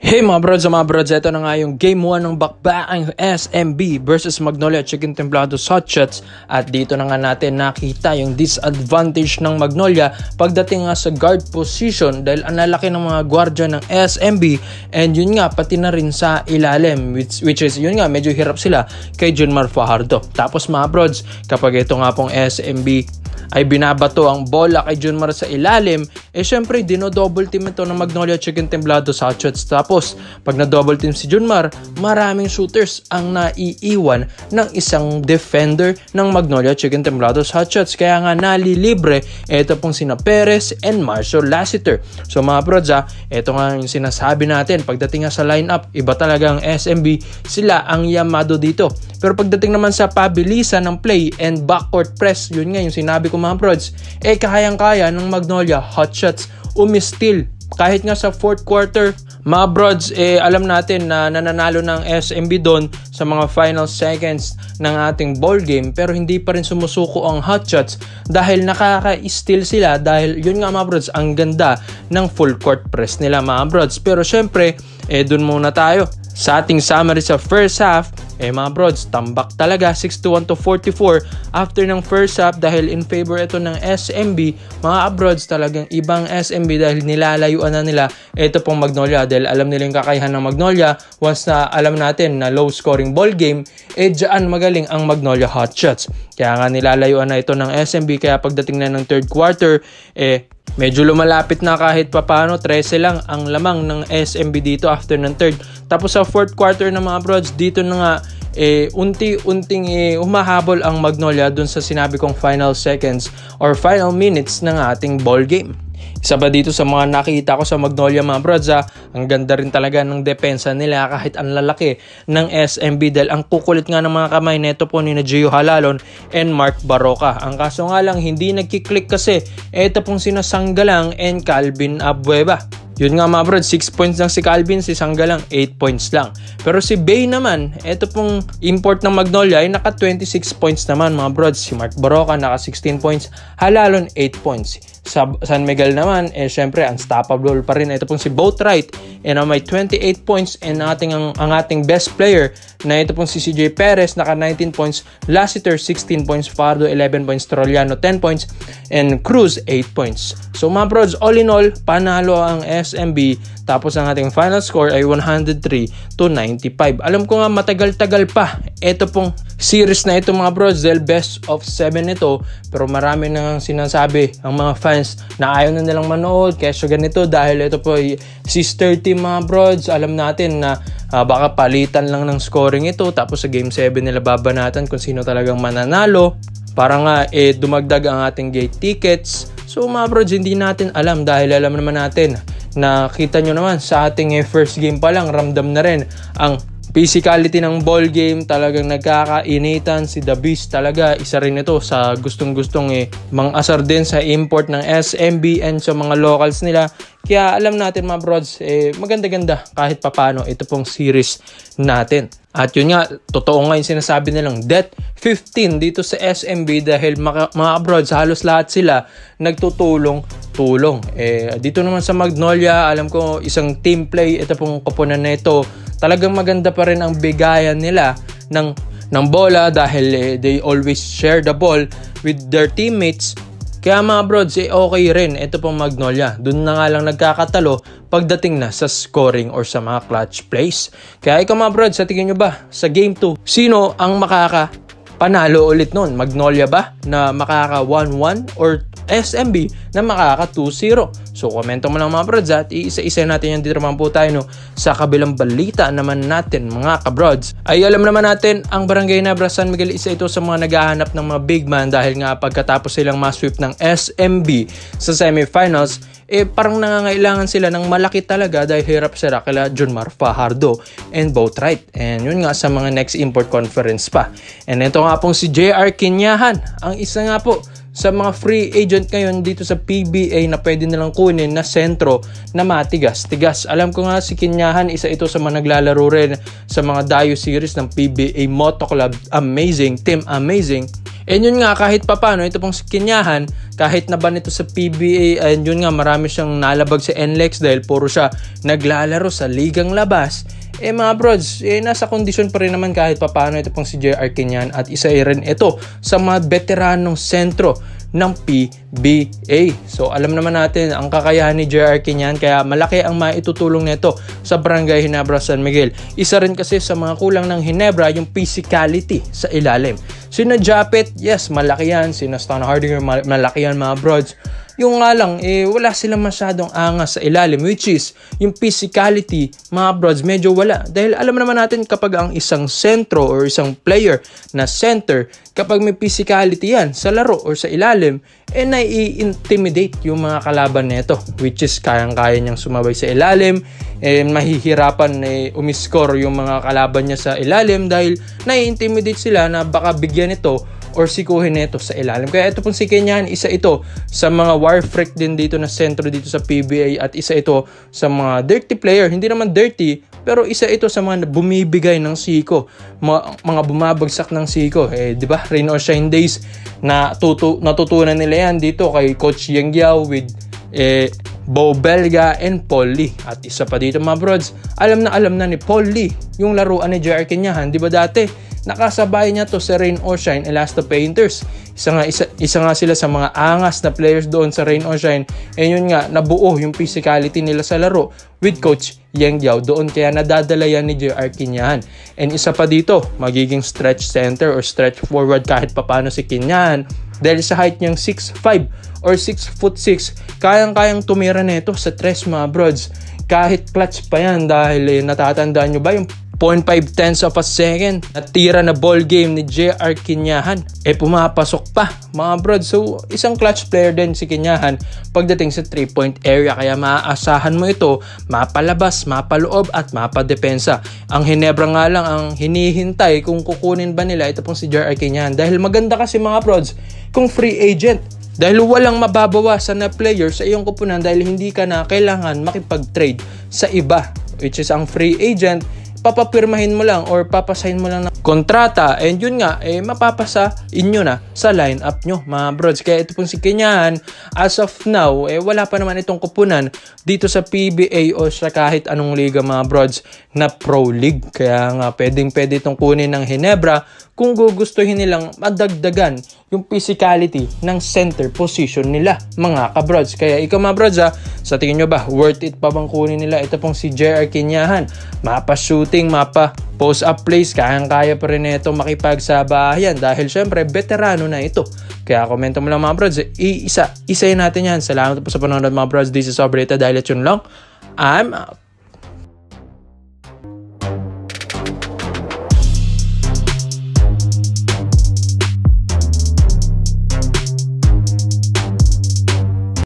Hey mga brods, ito na nga yung Game 1 ng bakbaang SMB versus Magnolia Chicken Templado Hotshots. At dito na nga natin nakita yung disadvantage ng Magnolia pagdating nga sa guard position dahil ang lalaki ng mga gwardiya ng SMB, and yun nga pati na rin sa ilalim which is yun nga medyo hirap sila kay Junmar Fajardo. Tapos mga brods, kapag ito nga pong SMB ay binabato ang bola kay Junmar sa ilalim, syempre dino-double team ito ng Magnolia Chicken Templado Hotshots. Tapos pag na-double team si Junmar, maraming shooters ang naiiwan ng isang defender ng Magnolia Chicken Templado Hotshots. Kaya nga nalilibre ito pong sina Perez and Marshall Lassiter. So mga brods, ito nga yung sinasabi natin, pagdating nga sa lineup, iba talaga ang SMB, sila ang yamado dito. Pero pagdating naman sa pabilisan ng play and backcourt press, yun nga yung sinabi ko mga brods, kayang-kaya ng Magnolia Hotshots umistil. Kahit nga sa fourth quarter, mga brods, alam natin na nananalo ng SMB doon sa mga final seconds ng ating ball game, pero hindi pa rin sumusuko ang Hotshots dahil nakaka-steal sila dahil yun nga mga brods, ang ganda ng full court press nila mga brods. Pero syempre, dun muna tayo sa ating summary sa first half. Mga brods, tambak talaga 61-44 after ng first half dahil in favor ito ng SMB. Mga brods, talagang ibang SMB dahil nilalayuan na nila ito pong Magnolia dahil alam nila yung kakayahan ng Magnolia. Once na alam natin na low scoring ball game, dyan magaling ang Magnolia Hotshots. Kaya nga nilalayuan na ito ng SMB, kaya pagdating na ng third quarter, medyo lumalapit na kahit papano, 13 lang ang lamang ng SMB dito after ng third. Tapos sa fourth quarter na mga brods, dito na nga unti-unting humahabol ang Magnolia dun sa sinabi kong final seconds or final minutes ng ating ball game. Isa ba dito sa mga nakita ko sa Magnolia mga brods, ang ganda rin talaga ng depensa nila kahit ang lalaki ng SMB dahil ang kukulit nga ng mga kamay neto po ni na Gio Halalon and Mark Barroca. Ang kaso nga lang hindi nagkiklik kasi ito pong sina Sanggalang and Calvin Abueva. Yun nga mga bro, 6 points lang si Calvin, si Sanggalang 8 points lang. Pero si Bay naman, ito pong import ng Magnolia ay naka 26 points naman mga bro. Si Mark Barroca naka 16 points, Halalon 8 points. Sa San Miguel naman, syempre unstoppable pa rin. Ito pong si Boatwright na may 28 points, and ang ating best player na ito pong si CJ Perez naka 19 points, Lassiter 16 points, Fardo 11 points, Troliano 10 points, and Cruz 8 points. So mga bros, all in all, panalo ang SMB. Tapos ang ating final score ay 103-95. Alam ko nga matagal-tagal pa ito pong series na ito mga bros dahil best of 7 ito, pero marami nang sinasabi ang mga fans na ayaw na nilang manood kesyo ganito dahil ito po ay sister team mga bros. Alam natin na baka palitan lang ng scoring ito, tapos sa game 7 nila babanatan kung sino talagang mananalo para nga dumagdag ang ating gate tickets. So mga bros, hindi natin alam dahil alam naman natin na kita nyo naman sa ating first game pa lang, ramdam na rin ang physicality ng ball game. Talagang nagkakainitan. Si The Beast talaga, isa rin ito sa gustong-gustong mang-asar din sa import ng SMB and sa mga locals nila. Kaya alam natin mga brods, maganda-ganda kahit papano ito pong series natin. At yun nga, totoo nga yung sinasabi nilang Death 15 dito sa SMB dahil mga brods, halos lahat sila nagtutulong-tulong. Dito naman sa Magnolia, alam ko isang team play, ito pong koponan na ito, talagang maganda pa rin ang bigayan nila ng bola dahil they always share the ball with their teammates. Kaya mga brods, okay rin ito pong Magnolia. Doon na nga lang nagkakatalo pagdating na sa scoring or sa mga clutch plays. Kaya ikaw mga brods, sa tingin nyo ba sa game 2, sino ang makakapanalo ulit nun? Magnolia ba na makaka 1-1 or SMB na makaka 2-0? So komento mo lang mga brods at iisa-isa natin yung dito naman po tayo sa kabilang balita naman natin mga kabrods. Ay alam naman natin ang Barangay Nebra San Miguel, isa ito sa mga naghahanap ng mga big man dahil nga pagkatapos silang ma-sweep ng SMB sa semifinals, parang nangangailangan sila ng malaki talaga dahil hirap sila kila Junmar Fajardo and Boatwright. And yun nga sa mga next import conference pa. And ito nga pong si JR Kinyahan, ang isa nga po sa mga free agent ngayon dito sa PBA na pwede nilang kunin na sentro na matigas-tigas. Alam ko nga si Kinyahan, isa ito sa mga naglalaro rin sa mga Dayo series ng PBA Moto Club. Amazing, team amazing. And yun nga, kahit papano, ito pong si Kinyahan, kahit na ban ito sa PBA, and yun nga, marami siyang nalabag sa NLEX dahil puro siya naglalaro sa ligang labas. Mga brods, nasa kondisyon pa rin naman kahit papano ito pong si JR Kinyahan, at isa rin ito sa mga veteranong sentro ng PBA. So alam naman natin ang kakayahan ni JR Kinyahan, kaya malaki ang maitutulong nito sa Barangay Ginebra San Miguel. Isa rin kasi sa mga kulang ng Ginebra yung physicality sa ilalim. Sina Japet, yes, malaki yan. Sina Stan Hardinger, malaki yan mga brods. Yung nga lang, wala silang masyadong angas sa ilalim, which is yung physicality, mga brods, medyo wala. Dahil alam naman natin kapag ang isang sentro or isang player na center, kapag may physicality yan sa laro or sa ilalim, nai-intimidate yung mga kalaban nito, which is kayang-kaya niyang sumabay sa ilalim, mahihirapan umiscore yung mga kalaban niya sa ilalim dahil nai-intimidate sila na baka bigyan ito or sikuhin nito sa ilalim. Kaya ito pong si Kinyahan, isa ito sa mga war freak din dito na sentro dito sa PBA, at isa ito sa mga dirty player. Hindi naman dirty, pero isa ito sa mga bumibigay ng siko, mga bumabagsak ng siko. Di ba? Rain or Shine Days, natutunan nila yan dito kay Coach Yeng Yao with Bo Belga and Paul Lee. At isa pa dito mga brods, alam na ni Paul Lee yung laruan ni JR Kinyahan. Di ba dati nakasabay niya to sa Rain or Shine Elasto Painters. Isa nga sila sa mga angas na players doon sa Rain or Shine. Yun nga, nabuo yung physicality nila sa laro with Coach Yeng Yao doon, kaya nadadala yan ni JR Kinyahan. And isa pa dito, magiging stretch center or stretch forward kahit papano si Kinyahan, dahil sa height niyang 6'5 or 6'6", kayang-kayang tumira nito sa tres mga brods. Kahit clutch pa yan, dahil natatandaan nyo ba yung 0.5 of a second na tira na ball game ni JR Kinyahan, pumapasok pa mga brod. So isang clutch player din si Kinyahan pagdating sa 3-point area, kaya maaasahan mo ito mapalabas, mapaloob at mapadepensa. Ang Ginebra nga lang ang hinihintay kung kukunin ba nila ito pong si JR Kinyahan, dahil maganda kasi mga brods kung free agent, dahil walang mababawasan na player sa iyong kupunan, dahil hindi ka na kailangan makipag-trade sa iba, which is ang free agent. Papapirmahin mo lang or papasahin mo lang ng kontrata, and yun nga, mapapasa inyo na sa lineup nyo mga brods. Kaya ito pong si Kinyahan, as of now, wala pa naman itong kupunan dito sa PBA o sa kahit anong liga mga brods na Pro League. Kaya nga, pwede itong kunin ng Ginebra kung gugustuhin nilang madagdagan yung physicality ng center position nila mga kabrods. Kaya ikaw mga brods, sa tingin nyo ba, worth it pa bang kunin nila ito pong si JR Kinyahan? Mapa-shooting, mapa-post-up plays, kayang-kaya pa rin ito makipagsabayan, dahil syempre veterano na ito. Kaya komento mo lang mga brods, isayin natin yan. Salamat po sa panonood mga brods. This is Obreta, dahil at yun lang, I'm out.